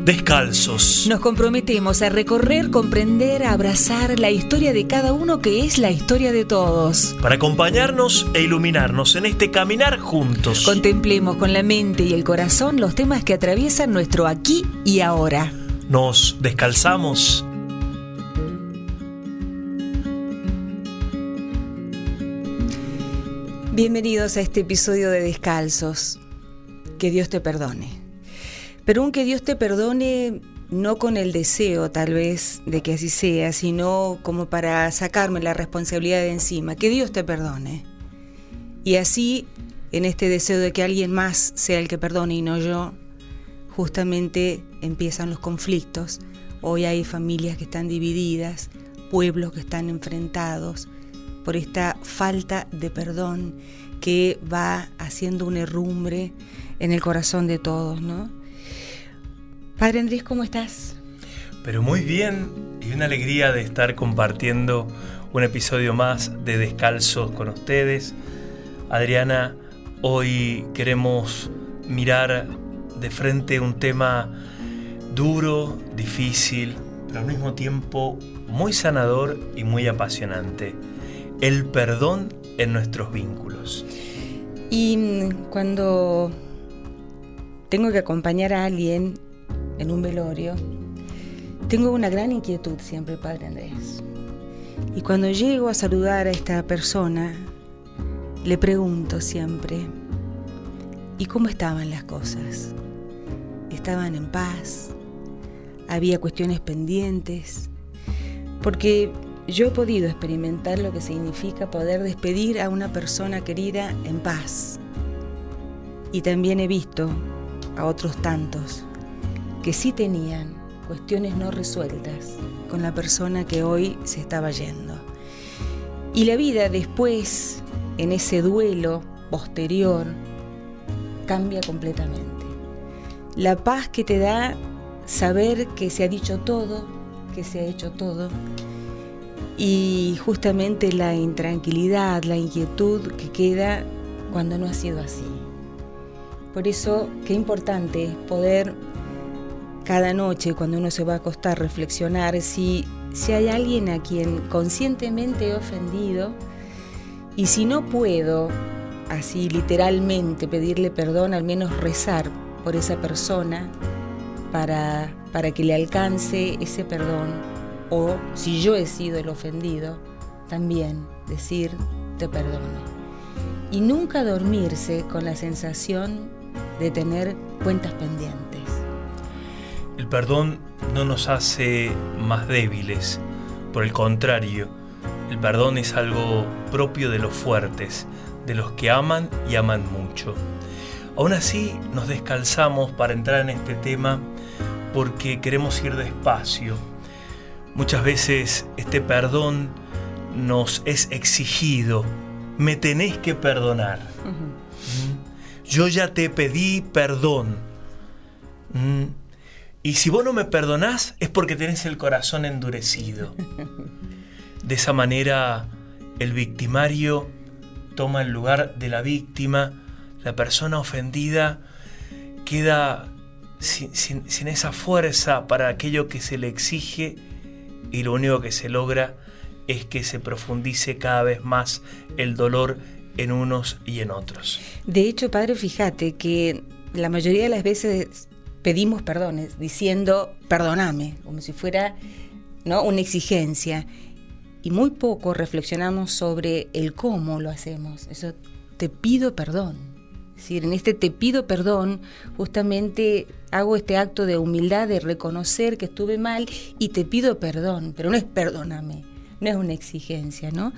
Descalzos. Nos comprometemos a recorrer, comprender, a abrazar la historia de cada uno, que es la historia de todos. Para acompañarnos e iluminarnos en este caminar juntos. Contemplemos con la mente y el corazón los temas que atraviesan nuestro aquí y ahora. Nos descalzamos. Bienvenidos a este episodio de Descalzos. Que Dios te perdone. Pero un que Dios te perdone no con el deseo tal vez de que así sea, sino como para sacarme la responsabilidad de encima. Que Dios te perdone. Y así, en este deseo de que alguien más sea el que perdone y no yo, justamente empiezan los conflictos. Hoy hay familias que están divididas, pueblos que están enfrentados por esta falta de perdón que va haciendo un herrumbre en el corazón de todos, ¿no? Padre Andrés, ¿cómo estás? Pero muy bien, y una alegría de estar compartiendo un episodio más de Descalzos con ustedes. Adriana, hoy queremos mirar de frente un tema duro, difícil, pero al mismo tiempo muy sanador y muy apasionante. El perdón en nuestros vínculos. Y cuando tengo que acompañar a alguien en un velorio, tengo una gran inquietud siempre, Padre Andrés. Y cuando llego a saludar a esta persona, le pregunto siempre, ¿y cómo estaban las cosas? ¿Estaban en paz? ¿Había cuestiones pendientes? Porque yo he podido experimentar lo que significa poder despedir a una persona querida en paz. Y también he visto a otros tantos que sí tenían cuestiones no resueltas con la persona que hoy se estaba yendo. Y la vida después, en ese duelo posterior, cambia completamente. La paz que te da saber que se ha dicho todo, que se ha hecho todo, y justamente la intranquilidad, la inquietud que queda cuando no ha sido así. Por eso, qué importante es poder cada noche, cuando uno se va a acostar, reflexionar si hay alguien a quien conscientemente he ofendido, y si no puedo, así literalmente, pedirle perdón, al menos rezar por esa persona para que le alcance ese perdón, o si yo he sido el ofendido, también decir te perdono. Y nunca dormirse con la sensación de tener cuentas pendientes. El perdón no nos hace más débiles, por el contrario, el perdón es algo propio de los fuertes, de los que aman y aman mucho. Aún así, nos descalzamos para entrar en este tema porque queremos ir despacio. Muchas veces este perdón nos es exigido. Me tenés que perdonar. Yo ya te pedí perdón. Y si vos no me perdonás es porque tenés el corazón endurecido. De esa manera el victimario toma el lugar de la víctima. La persona ofendida queda sin esa fuerza para aquello que se le exige, y lo único que se logra es que se profundice cada vez más el dolor en unos y en otros. De hecho, Padre, fíjate que la mayoría de las veces pedimos perdones diciendo perdóname, como si fuera, ¿no?, una exigencia, y muy poco reflexionamos sobre el cómo lo hacemos. Eso, te pido perdón. Es decir, en este te pido perdón, justamente hago este acto de humildad, de reconocer que estuve mal y te pido perdón, pero no es perdóname, no es una exigencia, ¿no?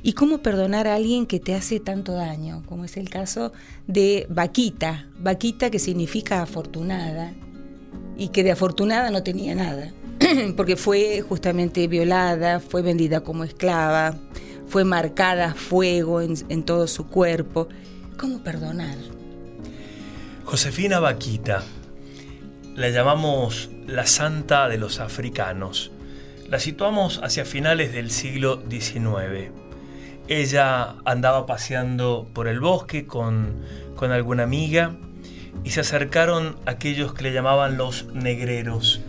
¿Y cómo perdonar a alguien que te hace tanto daño? Como es el caso de Vaquita, que significa afortunada, y que de afortunada no tenía nada, porque fue justamente violada, fue vendida como esclava, fue marcada a fuego en todo su cuerpo. ¿Cómo perdonar? Josefina Vaquita, la llamamos la santa de los africanos. La situamos hacia finales del siglo XIX. Ella andaba paseando por el bosque con alguna amiga y se acercaron aquellos que le llamaban los negreros,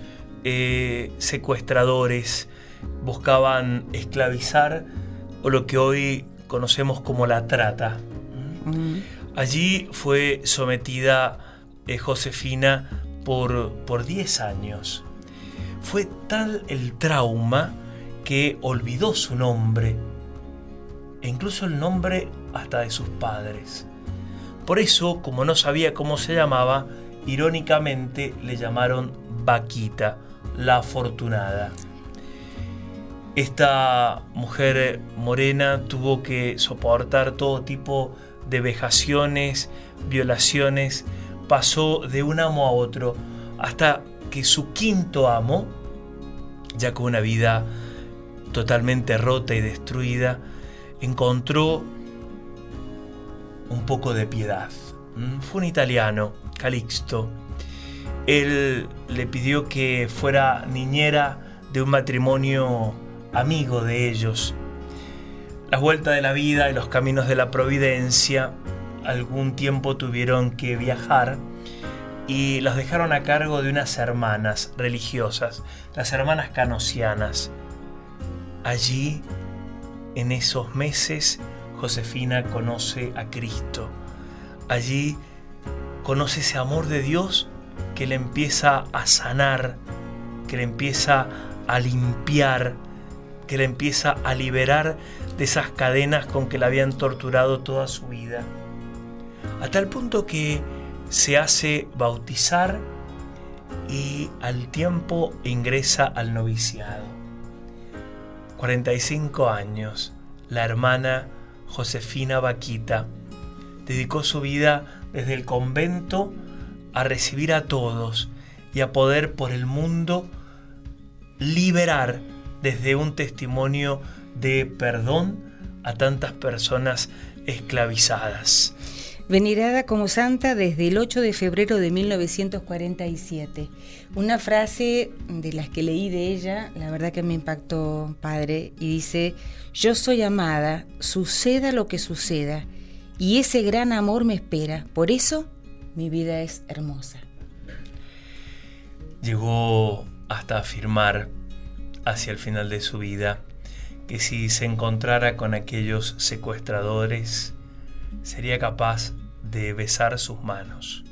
secuestradores, buscaban esclavizar o lo que hoy conocemos como la trata. Allí fue sometida Josefina por 10 años. Fue tal el trauma que olvidó su nombre, e incluso el nombre hasta de sus padres. Por eso, como no sabía cómo se llamaba, irónicamente le llamaron Vaquita, la afortunada. Esta mujer morena tuvo que soportar todo tipo de vejaciones, violaciones, pasó de un amo a otro, hasta que su quinto amo, ya con una vida totalmente rota y destruida, encontró un poco de piedad. Fue un italiano, Calixto. Él le pidió que fuera niñera de un matrimonio amigo de ellos. Las vueltas de la vida y los caminos de la providencia, algún tiempo tuvieron que viajar y los dejaron a cargo de unas hermanas religiosas, las hermanas canosianas. Allí, en esos meses, Josefina conoce a Cristo. Allí conoce ese amor de Dios que le empieza a sanar, que le empieza a limpiar, que le empieza a liberar de esas cadenas con que la habían torturado toda su vida. A tal punto que se hace bautizar y al tiempo ingresa al noviciado. 45 años, la hermana Josefina Vaquita dedicó su vida desde el convento a recibir a todos y a poder por el mundo liberar desde un testimonio de perdón a tantas personas esclavizadas. Venerada como santa desde el 8 de febrero de 1947. Una frase de las que leí de ella, la verdad que me impactó, padre, y dice: yo soy amada, suceda lo que suceda, y ese gran amor me espera, por eso mi vida es hermosa. Llegó hasta afirmar hacia el final de su vida que si se encontrara con aquellos secuestradores sería capaz de besar sus manos,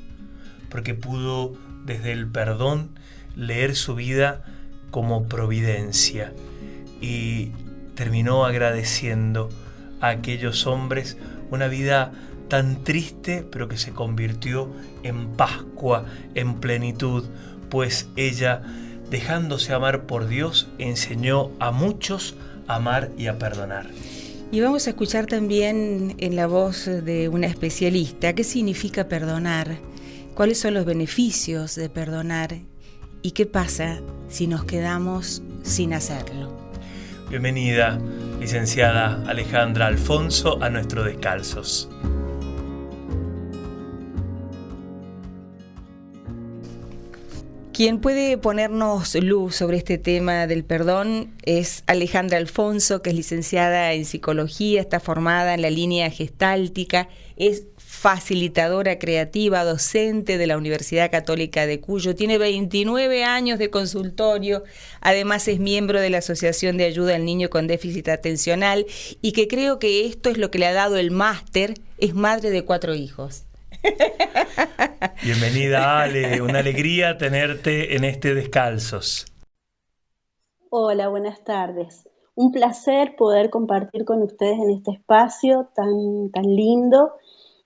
porque pudo desde el perdón leer su vida como providencia y terminó agradeciendo a aquellos hombres una vida tan triste, pero que se convirtió en Pascua, en plenitud, pues ella, dejándose amar por Dios, enseñó a muchos a amar y a perdonar. Y vamos a escuchar también en la voz de una especialista qué significa perdonar, cuáles son los beneficios de perdonar y qué pasa si nos quedamos sin hacerlo. Bienvenida, licenciada Alejandra Alfonso, a nuestro Descalzos. Quien puede ponernos luz sobre este tema del perdón es Alejandra Alfonso, que es licenciada en psicología, está formada en la línea gestáltica, es facilitadora creativa, docente de la Universidad Católica de Cuyo, tiene 29 años de consultorio, además es miembro de la Asociación de Ayuda al Niño con Déficit Atencional y que creo que esto es lo que le ha dado el máster, es madre de 4 hijos. Bienvenida, Ale, una alegría tenerte en este Descalzos. Hola, buenas tardes. Un placer poder compartir con ustedes en este espacio tan lindo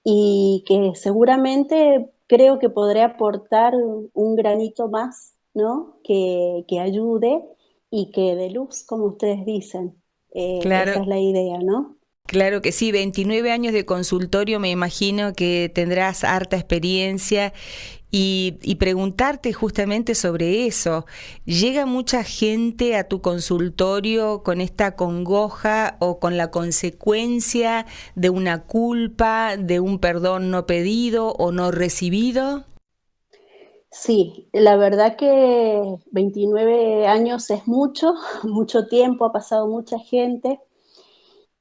y que seguramente creo que podré aportar un granito más, ¿no? Que ayude y que dé luz, como ustedes dicen. Claro. Esa es la idea, ¿no? Claro que sí, 29 años de consultorio, me imagino que tendrás harta experiencia y preguntarte justamente sobre eso. ¿Llega mucha gente a tu consultorio con esta congoja o con la consecuencia de una culpa, de un perdón no pedido o no recibido? Sí, la verdad que 29 años es mucho, mucho tiempo, ha pasado mucha gente.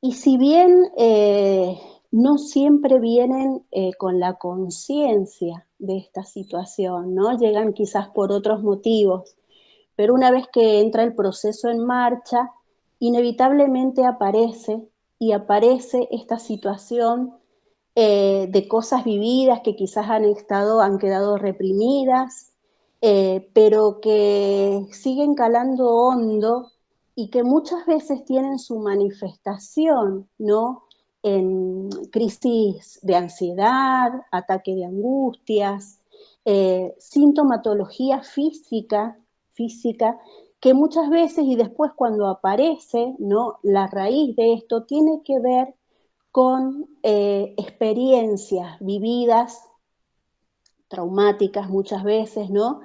Y si bien no siempre vienen con la conciencia de esta situación, ¿no? Llegan quizás por otros motivos, pero una vez que entra el proceso en marcha, inevitablemente aparece y aparece esta situación de cosas vividas que quizás han quedado reprimidas, pero que siguen calando hondo y que muchas veces tienen su manifestación, ¿no? En crisis de ansiedad, ataque de angustias, sintomatología física, que muchas veces y después cuando aparece, ¿no? La raíz de esto tiene que ver con experiencias vividas, traumáticas muchas veces, ¿no?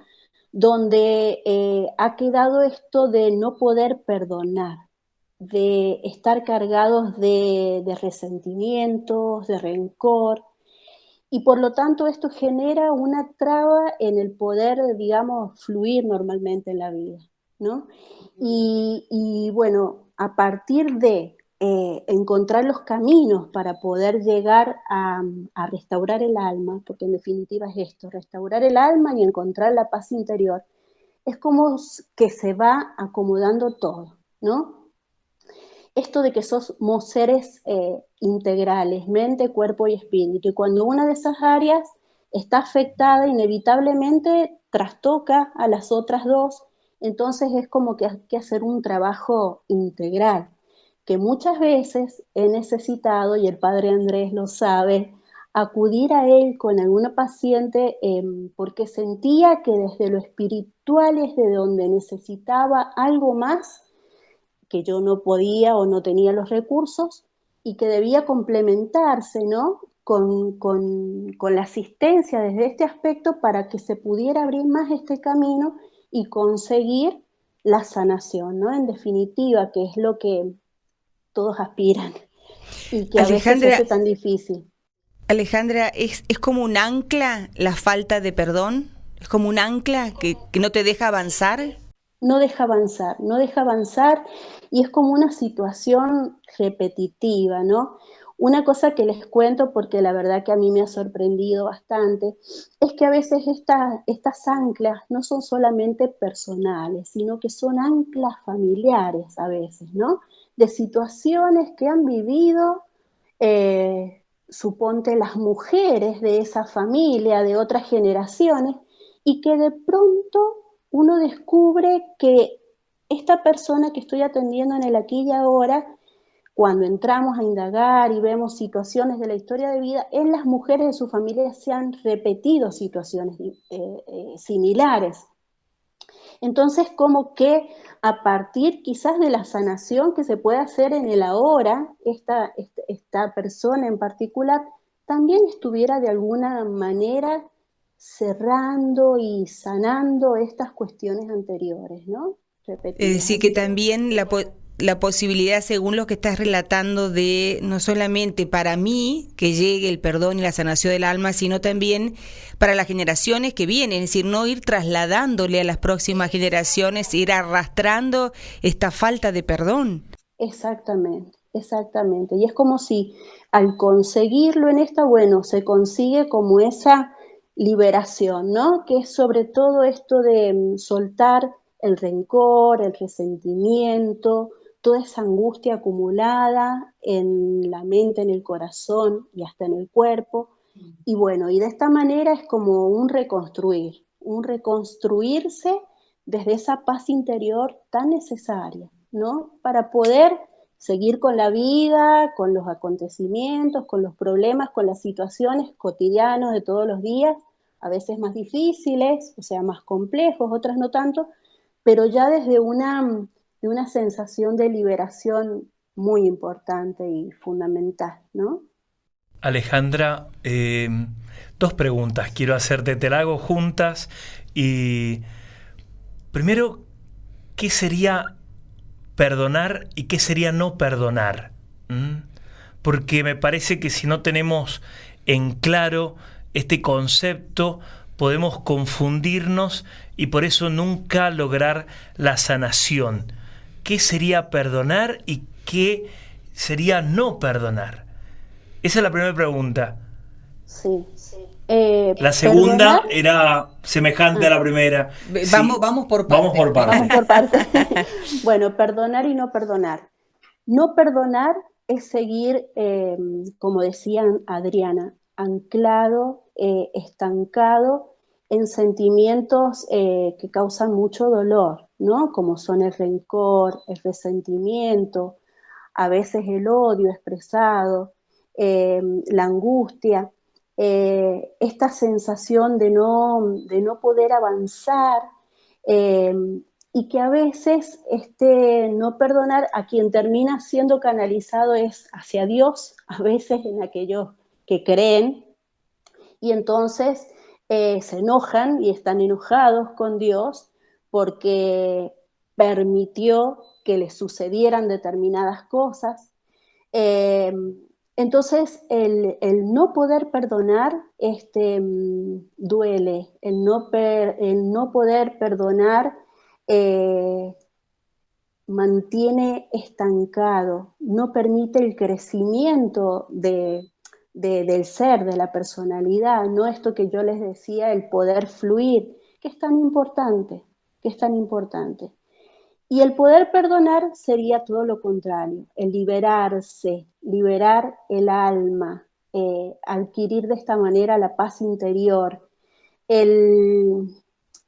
Donde ha quedado esto de no poder perdonar, de estar cargados de resentimientos, de rencor, y por lo tanto esto genera una traba en el poder, digamos, fluir normalmente en la vida, ¿no? Y bueno, a partir de encontrar los caminos para poder llegar a restaurar el alma, porque en definitiva es esto, restaurar el alma y encontrar la paz interior, es como que se va acomodando todo, ¿no? Esto de que somos seres integrales, mente, cuerpo y espíritu, y cuando una de esas áreas está afectada, inevitablemente trastoca a las otras dos, entonces es como que hay que hacer un trabajo integral, que muchas veces he necesitado, y el padre Andrés lo sabe, acudir a él con alguna paciente porque sentía que desde lo espiritual es de donde necesitaba algo más que yo no podía o no tenía los recursos y que debía complementarse, ¿no? Con la asistencia desde este aspecto para que se pudiera abrir más este camino y conseguir la sanación, ¿no? En definitiva, que es lo que todos aspiran y que a veces se Alejandra, hace tan difícil. Alejandra, ¿es como un ancla la falta de perdón? ¿Es como un ancla que no te deja avanzar? No deja avanzar, no deja avanzar y es como una situación repetitiva, ¿no? Una cosa que les cuento, porque la verdad que a mí me ha sorprendido bastante, es que a veces estas anclas no son solamente personales, sino que son anclas familiares a veces, ¿no? De situaciones que han vivido, suponte las mujeres de esa familia, de otras generaciones, y que de pronto uno descubre que esta persona que estoy atendiendo en el aquí y ahora, cuando entramos a indagar y vemos situaciones de la historia de vida, en las mujeres de su familia se han repetido situaciones similares. Entonces, como que a partir quizás de la sanación que se puede hacer en el ahora, esta persona en particular también estuviera de alguna manera cerrando y sanando estas cuestiones anteriores, ¿no? Es Repetidas. decir, que también la posibilidad, según lo que estás relatando, de no solamente para mí que llegue el perdón y la sanación del alma, sino también para las generaciones que vienen, es decir, no ir trasladándole a las próximas generaciones, ir arrastrando esta falta de perdón. Exactamente, exactamente. Y es como si al conseguirlo en esta, bueno, se consigue como esa liberación, ¿no? Que es sobre todo esto de soltar el rencor, el resentimiento, toda esa angustia acumulada en la mente, en el corazón y hasta en el cuerpo. Y bueno, y de esta manera es como un reconstruirse desde esa paz interior tan necesaria, ¿no? Para poder seguir con la vida, con los acontecimientos, con los problemas, con las situaciones cotidianas de todos los días, a veces más difíciles, o sea, más complejos, otras no tanto, pero ya desde de una sensación de liberación muy importante y fundamental, ¿no? Alejandra, dos preguntas quiero hacerte, te la hago juntas. Y primero, ¿qué sería perdonar y qué sería no perdonar? Porque me parece que si no tenemos en claro este concepto, podemos confundirnos y por eso nunca lograr la sanación. ¿Qué sería perdonar y qué sería no perdonar? Esa es la primera pregunta. Sí. La segunda Perdonar. era semejante a Ah, la primera. Sí, Vamos por vamos partes. por vamos parte. por partes. Bueno, perdonar y no perdonar. No perdonar es seguir, como decía Adriana, anclado, estancado en sentimientos que causan mucho dolor, ¿no? Como son el rencor, el resentimiento, a veces el odio expresado, la angustia, esta sensación de no poder avanzar, eh, y que a veces este no perdonar a quien termina siendo canalizado es hacia Dios, a veces en aquellos que creen, y entonces se enojan y están enojados con Dios porque permitió que les sucedieran determinadas cosas. Eh, entonces, no poder perdonar duele, el no poder perdonar eh, mantiene estancado, no permite el crecimiento del ser, de la personalidad, no esto que yo les decía, el poder fluir, que es tan importante, que es tan importante. Y el poder perdonar sería todo lo contrario, el liberarse, liberar el alma, adquirir de esta manera la paz interior, el,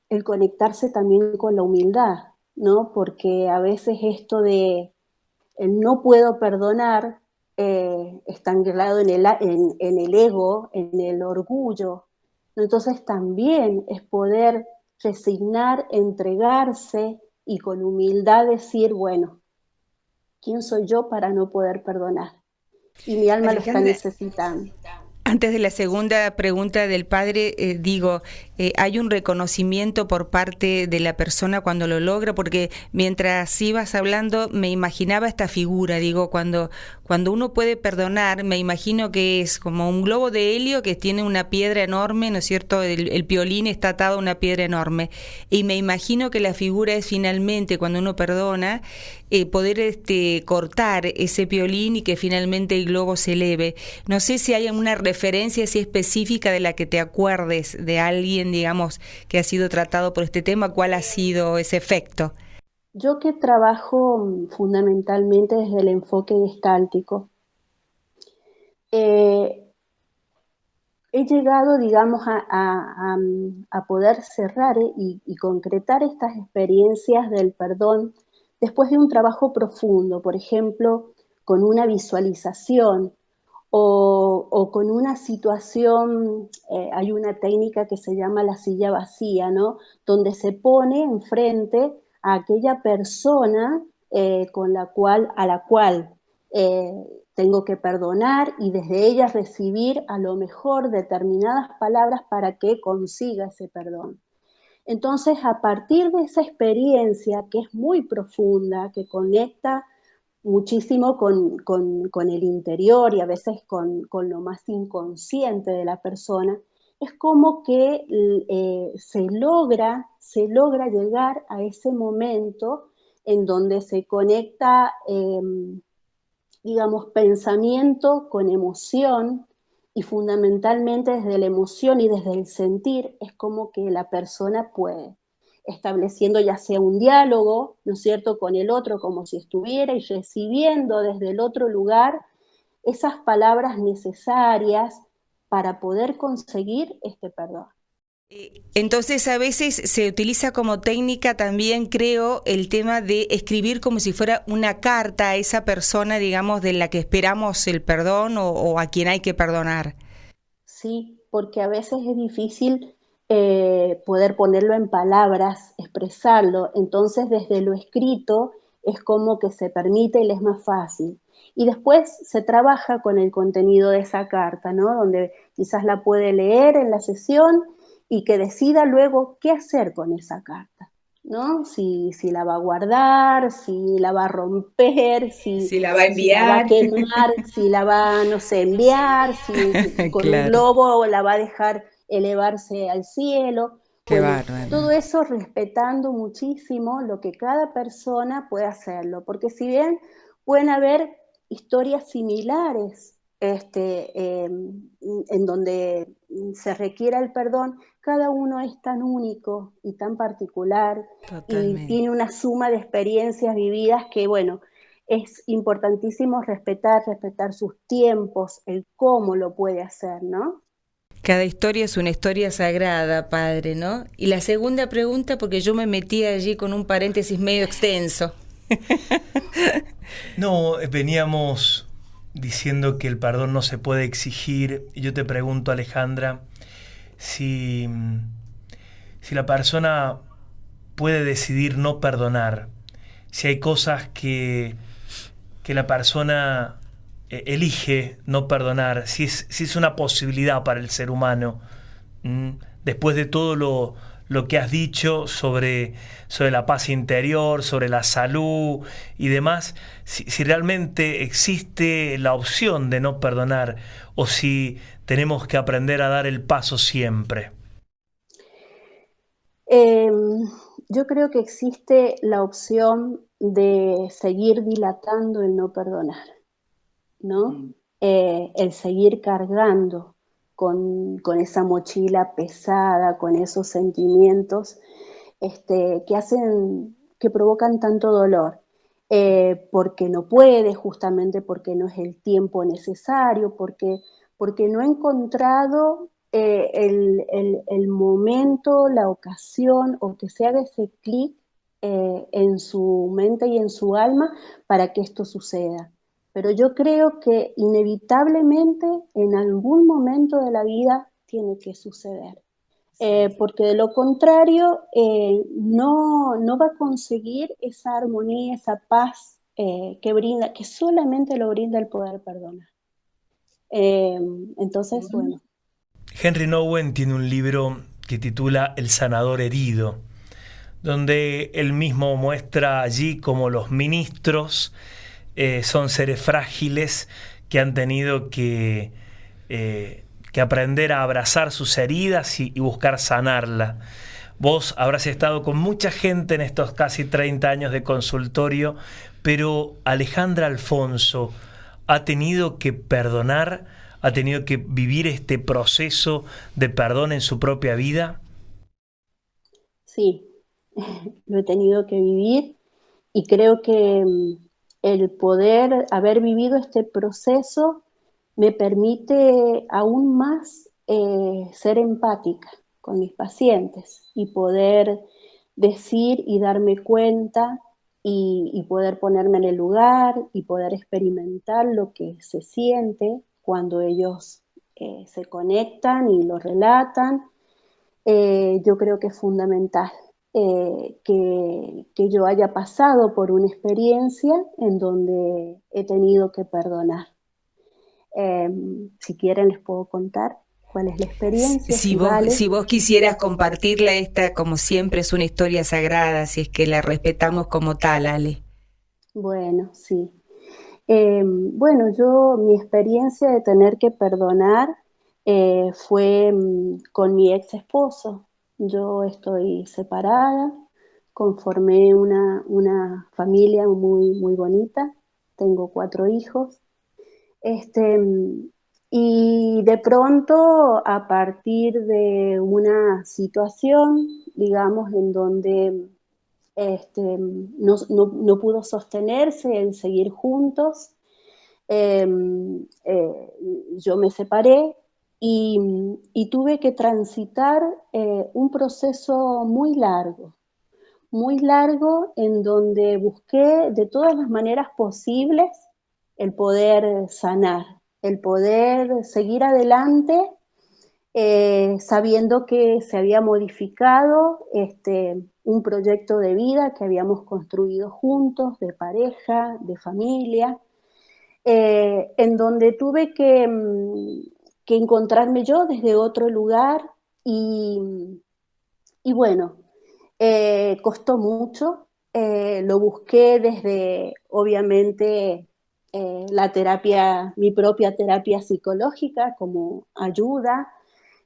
el conectarse también con la humildad, ¿no? Porque a veces esto de el no puedo perdonar está anclado en el ego, en el orgullo. Entonces también es poder resignar, entregarse y con humildad decir, bueno, ¿quién soy yo para no poder perdonar? Y mi alma lo está Alejandra, necesitando. antes de la segunda pregunta del padre, hay un reconocimiento por parte de la persona cuando lo logra, porque mientras ibas hablando me imaginaba esta figura, digo, cuando uno puede perdonar, me imagino que es como un globo de helio que tiene una piedra enorme, ¿no es cierto? El piolín está atado a una piedra enorme, y me imagino que la figura es finalmente, cuando uno perdona, poder cortar ese piolín y que finalmente el globo se eleve. No sé si hay una referencia así específica de la que te acuerdes de alguien, digamos, que ha sido tratado por este tema, ¿cuál ha sido ese efecto? Yo que trabajo fundamentalmente desde el enfoque gestáltico, eh, he llegado, digamos, a poder cerrar y concretar estas experiencias del perdón después de un trabajo profundo, por ejemplo, con una visualización o con una situación, hay una técnica que se llama la silla vacía, ¿no? Donde se pone enfrente a aquella persona a la cual tengo que perdonar y desde ella recibir a lo mejor determinadas palabras para que consiga ese perdón. Entonces, a partir de esa experiencia que es muy profunda, que conecta muchísimo con el interior y a veces con lo más inconsciente de la persona, es como que se logra llegar a ese momento en donde se conecta, digamos, pensamiento con emoción y fundamentalmente desde la emoción y desde el sentir es como que la persona puede, estableciendo ya sea un diálogo, ¿no es cierto?, con el otro como si estuviera y recibiendo desde el otro lugar esas palabras necesarias para poder conseguir este perdón. Entonces a veces se utiliza como técnica también, creo, el tema de escribir como si fuera una carta a esa persona, digamos, de la que esperamos el perdón o a quien hay que perdonar. Sí, porque a veces es difícil poder ponerlo en palabras, expresarlo, entonces desde lo escrito es como que se permite y le es más fácil. Y después se trabaja con el contenido de esa carta, ¿no? Donde quizás la puede leer en la sesión y que decida luego qué hacer con esa carta, ¿no? Si la va a guardar, si la va a romper, Si la va a si la va a enviar. quemar, si la va, no sé, enviar, si con un Claro, globo la va a dejar elevarse al cielo. qué Bueno, bárbaro. todo eso respetando muchísimo lo que cada persona puede hacerlo, porque si bien pueden haber historias similares en donde se requiera el perdón, cada uno es tan único y tan particular y Totalmente. tiene una suma de experiencias vividas que, bueno, es importantísimo respetar sus tiempos, el cómo lo puede hacer, ¿no? Cada historia es una historia sagrada, padre, ¿no? Y la segunda pregunta, porque yo me metí allí con un paréntesis medio extenso. No, veníamos diciendo que el perdón no se puede exigir. Y yo te pregunto, Alejandra, si, si la persona puede decidir no perdonar, si hay cosas que la persona elige no perdonar, si es una posibilidad para el ser humano, después de todo lo que has dicho sobre la paz interior, sobre la salud y demás, si realmente existe la opción de no perdonar o si tenemos que aprender a dar el paso siempre. Yo creo que existe la opción de seguir dilatando el no perdonar, ¿no? El seguir cargando con esa mochila pesada, con esos sentimientos que provocan tanto dolor, porque no puede, justamente porque no es el tiempo necesario, porque no ha encontrado el momento, la ocasión, o que se haga ese clic en su mente y en su alma para que esto suceda. Pero yo creo que inevitablemente en algún momento de la vida tiene que suceder. Porque de lo contrario no va a conseguir esa armonía, esa paz que solamente lo brinda el poder perdonar. Eh, entonces, bueno. Henry Nowen tiene un libro que titula El sanador herido, donde él mismo muestra allí como los ministros son seres frágiles que han tenido que aprender a abrazar sus heridas y buscar sanarla. Vos habrás estado con mucha gente en estos casi 30 años de consultorio, pero Alejandra Alfonso ha tenido que perdonar, ha tenido que vivir este proceso de perdón en su propia vida. Sí, lo he tenido que vivir y creo que el poder haber vivido este proceso me permite aún más ser empática con mis pacientes y poder decir y darme cuenta y poder ponerme en el lugar y poder experimentar lo que se siente cuando ellos se conectan y lo relatan. Yo creo que es fundamental que yo haya pasado por una experiencia en donde he tenido que perdonar. Eh, si quieren les puedo contar cuál es la experiencia, Si si vos, vale. si vos quisieras compartirla, esta como siempre es una historia sagrada, si es que la respetamos como tal, Ale. Bueno, sí. Bueno, mi experiencia de tener que perdonar fue con mi ex esposo. Yo estoy separada, conformé una familia muy, muy bonita, tengo 4 hijos. Este, y de pronto, a partir de una situación, digamos, en donde no pudo sostenerse el seguir juntos, eh, eh, yo me separé y tuve que transitar un proceso muy largo en donde busqué de todas las maneras posibles el poder sanar, el poder seguir adelante sabiendo que se había modificado un proyecto de vida que habíamos construido juntos, de pareja, de familia, en donde tuve que encontrarme yo desde otro lugar y, y bueno, costó mucho, lo busqué desde, obviamente, la terapia, mi propia terapia psicológica como ayuda,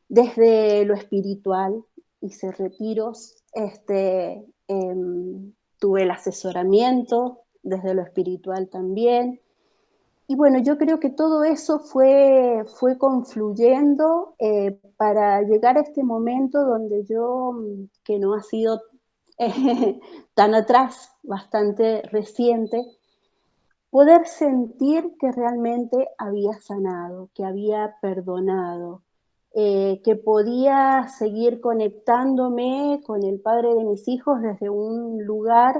desde lo espiritual, hice retiros, tuve el asesoramiento desde lo espiritual también, Y bueno, yo creo que todo eso fue confluyendo para llegar a este momento donde yo, que no ha sido tan atrás, bastante reciente, poder sentir que realmente había sanado, que había perdonado, que podía seguir conectándome con el padre de mis hijos desde un lugar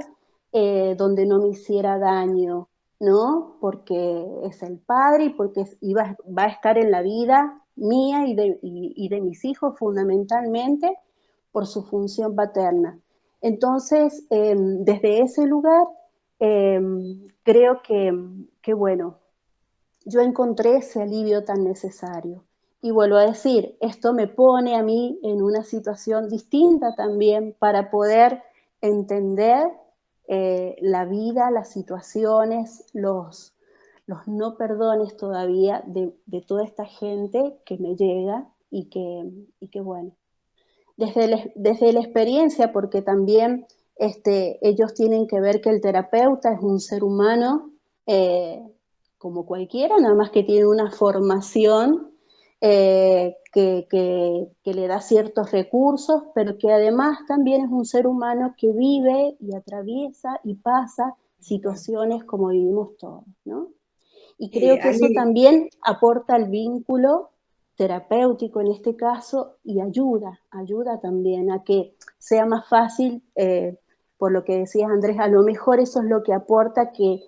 donde no me hiciera daño, ¿no? Porque es el padre y porque va a estar en la vida mía y de mis hijos fundamentalmente por su función paterna. Entonces, desde ese lugar, eh, creo que, bueno, yo encontré ese alivio tan necesario. Y vuelvo a decir, esto me pone a mí en una situación distinta también para poder entender la vida, las situaciones, los no perdones todavía de toda esta gente que me llega y que bueno, desde la experiencia, porque también ellos tienen que ver que el terapeuta es un ser humano como cualquiera, nada más que tiene una formación que le da ciertos recursos, pero que además también es un ser humano que vive y atraviesa y pasa situaciones como vivimos todos, ¿no? Y creo que eso Ale, también aporta el vínculo terapéutico en este caso y ayuda también a que sea más fácil, por lo que decías Andrés, a lo mejor eso es lo que aporta que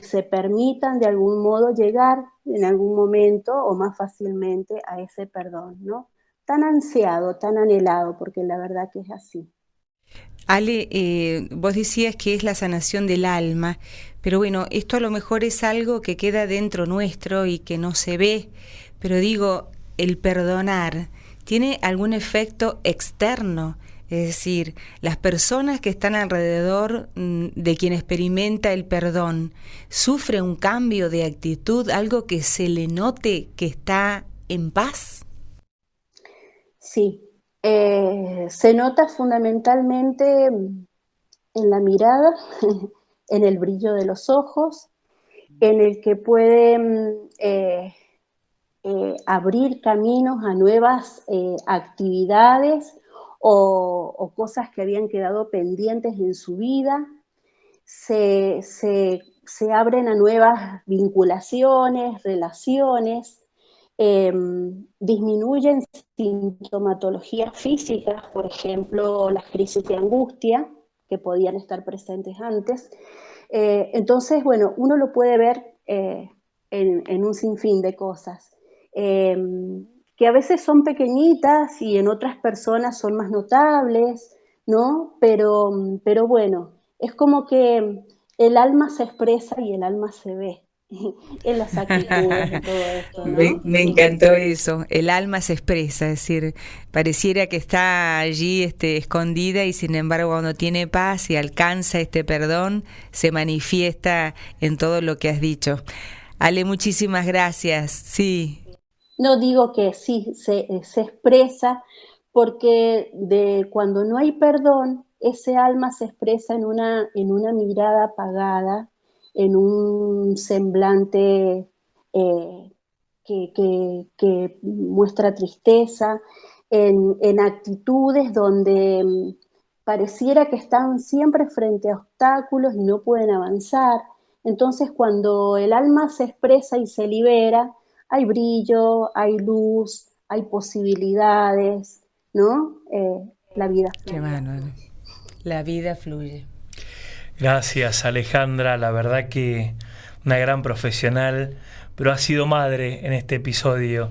se permitan de algún modo llegar en algún momento o más fácilmente a ese perdón, ¿no? Tan ansiado, tan anhelado, porque la verdad que es así. Ale, vos decías que es la sanación del alma, pero bueno, esto a lo mejor es algo que queda dentro nuestro y que no se ve, pero digo, el perdonar tiene algún efecto externo, es decir, las personas que están alrededor de quien experimenta el perdón, ¿sufre un cambio de actitud, algo que se le note que está en paz? Sí, se nota fundamentalmente en la mirada, en el brillo de los ojos, en el que pueden abrir caminos a nuevas actividades o cosas que habían quedado pendientes en su vida, se abren a nuevas vinculaciones, relaciones, eh, disminuyen sintomatologías físicas, por ejemplo, las crisis de angustia, que podían estar presentes antes. Entonces, bueno, uno lo puede ver en un sinfín de cosas, eh, que a veces son pequeñitas y en otras personas son más notables, ¿no? Pero bueno, es como que el alma se expresa y el alma se ve en las actitudes, en todo esto, ¿no? Me encantó eso, el alma se expresa, es decir, pareciera que está allí escondida y sin embargo cuando tiene paz y alcanza este perdón, se manifiesta en todo lo que has dicho. Ale, muchísimas gracias, sí. No digo que sí, se expresa porque de cuando no hay perdón, ese alma se expresa en una mirada apagada, en un semblante eh, que muestra tristeza, en actitudes donde pareciera que están siempre frente a obstáculos y no pueden avanzar. Entonces, cuando el alma se expresa y se libera, hay brillo, hay luz, hay posibilidades, ¿no? La vida Qué fluye. bárbaro. La vida fluye. Gracias, Alejandra, la verdad que una gran profesional, pero ha sido madre en este episodio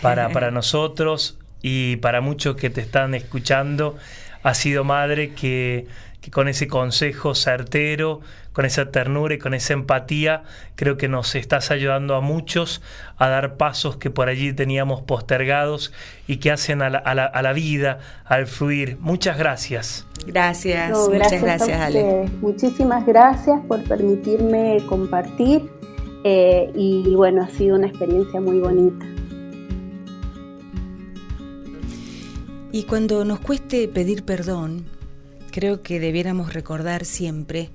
para nosotros y para muchos que te están escuchando. Ha sido madre que con ese consejo certero, con esa ternura y con esa empatía, creo que nos estás ayudando a muchos a dar pasos que por allí teníamos postergados y que hacen a la vida, al fluir. Muchas gracias. Gracias, No, muchas gracias gracias, a Ale. ustedes. Muchísimas gracias por permitirme compartir y bueno, ha sido una experiencia muy bonita. Y cuando nos cueste pedir perdón, creo que debiéramos recordar siempre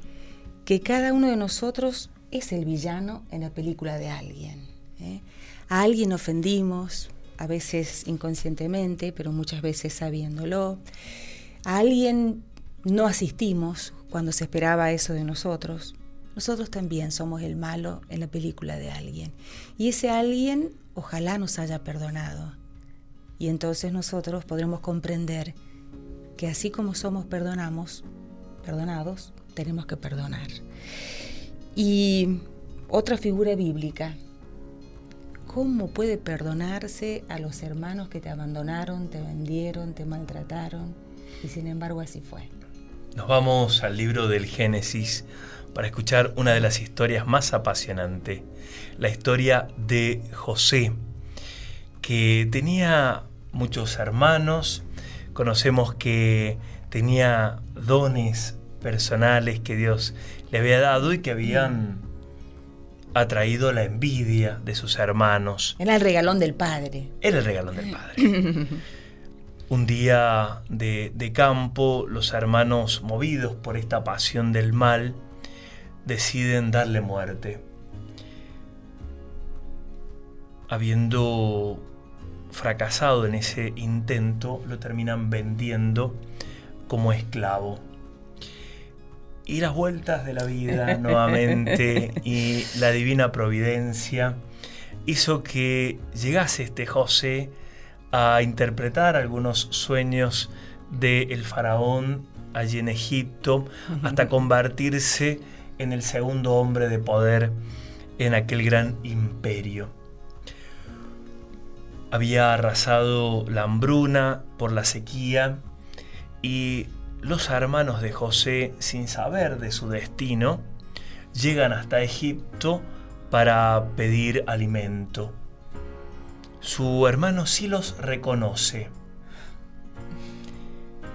que cada uno de nosotros es el villano en la película de alguien. A alguien ofendimos, a veces inconscientemente, pero muchas veces sabiéndolo. A alguien no asistimos cuando se esperaba eso de nosotros. Nosotros también somos el malo en la película de alguien. Y ese alguien ojalá nos haya perdonado. Y entonces nosotros podremos comprender que así como somos perdonados, tenemos que perdonar. Y otra figura bíblica. ¿Cómo puede perdonarse a los hermanos que te abandonaron, te vendieron, te maltrataron? Y sin embargo así fue. Nos vamos al libro del Génesis para escuchar una de las historias más apasionantes, la historia de José, que tenía muchos hermanos. Conocemos que tenía dones personales que Dios le había dado y que habían atraído la envidia de sus hermanos. Era el regalón del padre. Era el regalón del padre. Un día de campo, los hermanos, movidos por esta pasión del mal, deciden darle muerte. Habiendo fracasado en ese intento, lo terminan vendiendo como esclavo. Y las vueltas de la vida nuevamente y la divina providencia hizo que llegase este José a interpretar algunos sueños del faraón allí en Egipto, hasta convertirse en el segundo hombre de poder en aquel gran imperio. Había arrasado la hambruna por la sequía y los hermanos de José, sin saber de su destino, llegan hasta Egipto para pedir alimento. Su hermano sí los reconoce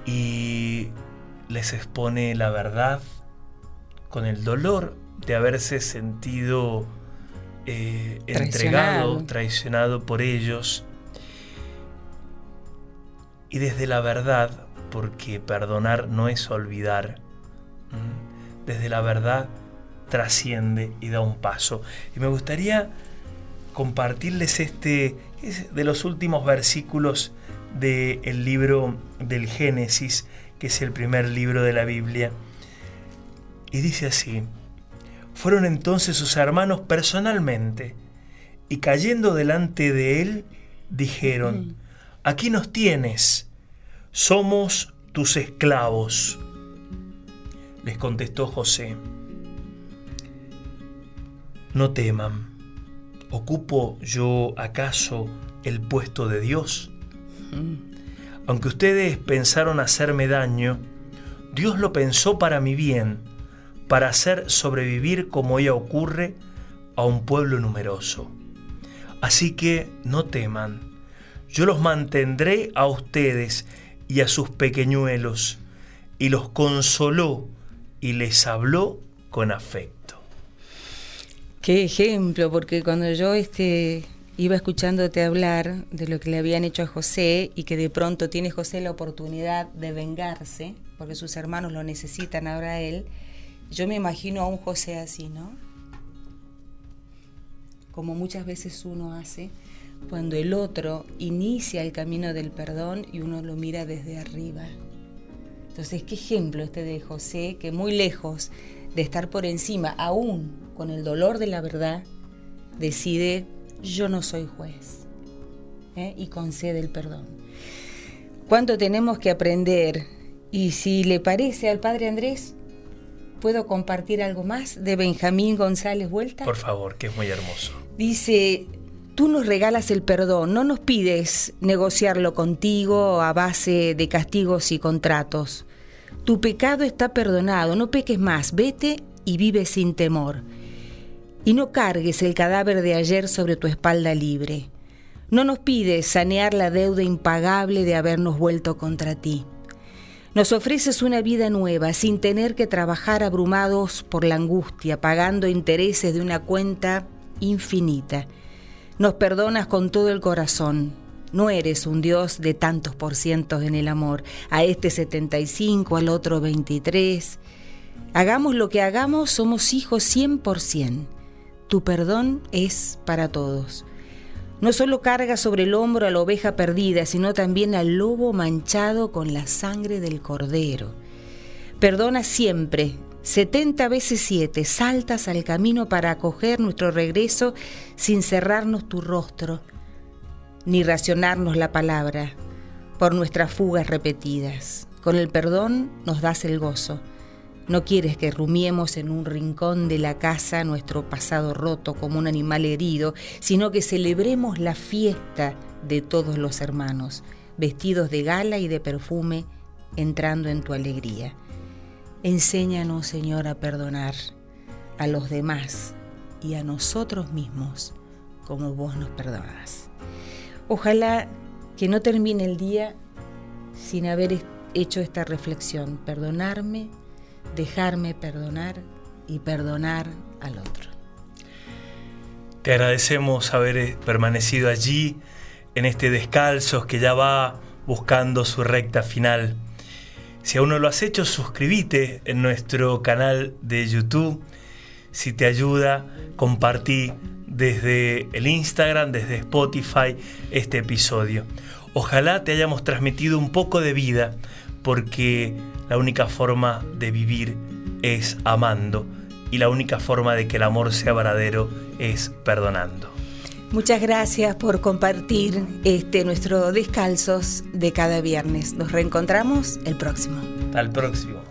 y les expone la verdad con el dolor de haberse sentido traicionado por ellos. Y desde la verdad, porque perdonar no es olvidar, desde la verdad trasciende y da un paso. Y me gustaría compartirles este de los últimos versículos del libro del Génesis, que es el primer libro de la Biblia. Y dice así: fueron entonces sus hermanos personalmente, y cayendo delante de él, dijeron: aquí nos tienes, somos tus esclavos. Les contestó José: no teman, ¿ocupo yo acaso el puesto de Dios? Aunque ustedes pensaron hacerme daño, Dios lo pensó para mi bien, para hacer sobrevivir, como ya ocurre, a un pueblo numeroso. Así que no teman, yo los mantendré a ustedes y a sus pequeñuelos, y los consoló y les habló con afecto. Qué ejemplo, porque cuando yo iba escuchándote hablar de lo que le habían hecho a José y que de pronto tiene José la oportunidad de vengarse, porque sus hermanos lo necesitan ahora a él, yo me imagino a un José así, ¿no? Como muchas veces uno hace cuando el otro inicia el camino del perdón y uno lo mira desde arriba. Entonces, qué ejemplo de José, que muy lejos de estar por encima, aún con el dolor de la verdad, decide: yo no soy juez, y concede el perdón. ¿Cuánto tenemos que aprender? Y si le parece al padre Andrés, ¿puedo compartir algo más de Benjamín González Vuelta? Por favor, que es muy hermoso. Dice: tú nos regalas el perdón, no nos pides negociarlo contigo a base de castigos y contratos. Tu pecado está perdonado, no peques más, vete y vive sin temor. Y no cargues el cadáver de ayer sobre tu espalda libre. No nos pides sanear la deuda impagable de habernos vuelto contra ti. Nos ofreces una vida nueva sin tener que trabajar abrumados por la angustia, pagando intereses de una cuenta infinita. Nos perdonas con todo el corazón. No eres un Dios de tantos % en el amor. A este 75, al otro 23. Hagamos lo que hagamos, somos hijos 100%. Tu perdón es para todos. No solo carga sobre el hombro a la oveja perdida, sino también al lobo manchado con la sangre del cordero. Perdona siempre, 70 veces 7, saltas al camino para acoger nuestro regreso sin cerrarnos tu rostro, ni racionarnos la palabra por nuestras fugas repetidas. Con el perdón nos das el gozo. No quieres que rumiemos en un rincón de la casa nuestro pasado roto como un animal herido, sino que celebremos la fiesta de todos los hermanos, vestidos de gala y de perfume, entrando en tu alegría. Enséñanos, Señor, a perdonar a los demás y a nosotros mismos como vos nos perdonás. Ojalá que no termine el día sin haber hecho esta reflexión: perdonarme, dejarme perdonar y perdonar al otro. Te agradecemos haber permanecido allí en este Descalzos que ya va buscando su recta final. Si aún no lo has hecho, suscríbete en nuestro canal de YouTube. Si te ayuda, compartí desde el Instagram, desde Spotify, este episodio. Ojalá te hayamos transmitido un poco de vida, porque la única forma de vivir es amando, y la única forma de que el amor sea verdadero es perdonando. Muchas gracias por compartir nuestro Descalzos de cada viernes. Nos reencontramos el próximo. Hasta el próximo.